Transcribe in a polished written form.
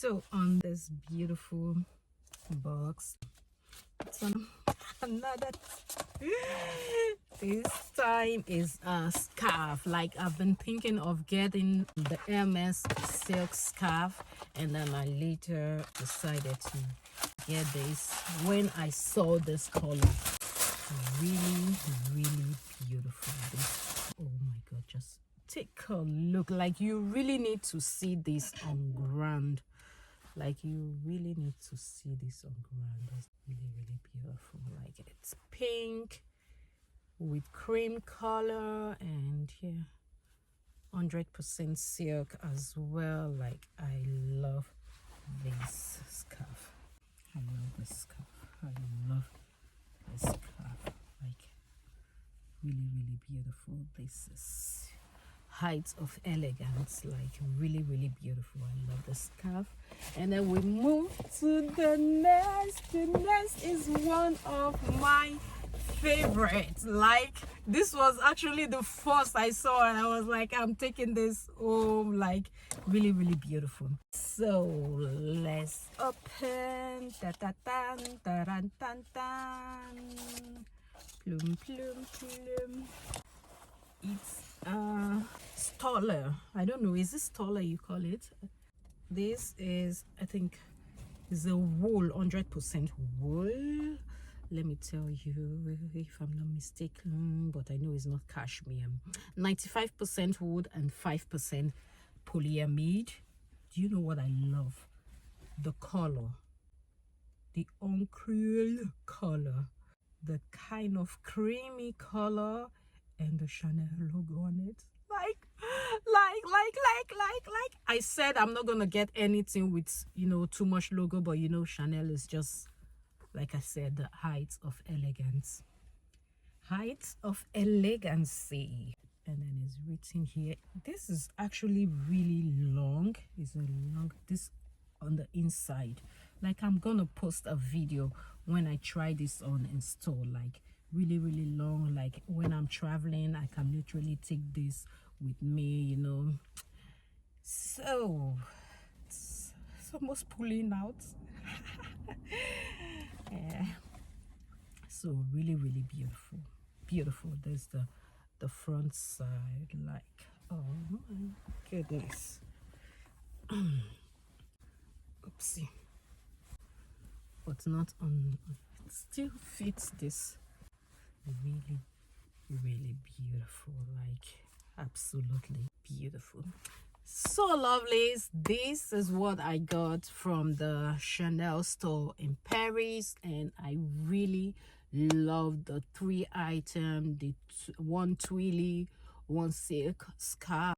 So on this beautiful box, it's another this time is a scarf. Like, I've been thinking of getting the Hermes silk scarf, and then I later decided to get this when I saw this color. Really beautiful. This, oh my god, just take a look. Like, you really need to see this on ground. Like, you really need to see this on ground. That's really beautiful. Like, it's pink with cream color, and yeah, 100% silk as well. Like, I love this scarf. I love this scarf. I love this scarf. Like, really beautiful. This is heights of elegance. Like, really beautiful. I love the scarf. And then we move to the next. The next is one of my favorites. Like, this was actually the first I saw, and I was like, I'm taking this home. Like, really beautiful. So let's open. Plum. It's Stoller. I don't know, is this Stoller you call it? This is, I think, is a wool, 100% wool. Let me tell you if I'm not mistaken, but I know it's not cashmere. 95% wool and 5% polyamide. Do you know what I love? The color, the ochre color, the kind of creamy color, and the Chanel logo on it. Like I said, I'm not gonna get anything with, you know, too much logo, but you know, Chanel is just, like I said, the heights of elegance. Heights of elegancy. And then it's written here. This is actually really long. It's a long, this on the inside. Like, I'm gonna post a video when I try this on in store. Like, really long. Like, when I'm traveling, I can literally take this with me, you know. So it's almost pulling out. Yeah. So really beautiful. There's the front side. Like, oh my goodness. Oopsie. But not on, it still fits this. Really beautiful. Like, absolutely beautiful. So lovelies, this is what I got from the Chanel store in Paris, and I really love the 3 item, the one twilly, one silk scarf.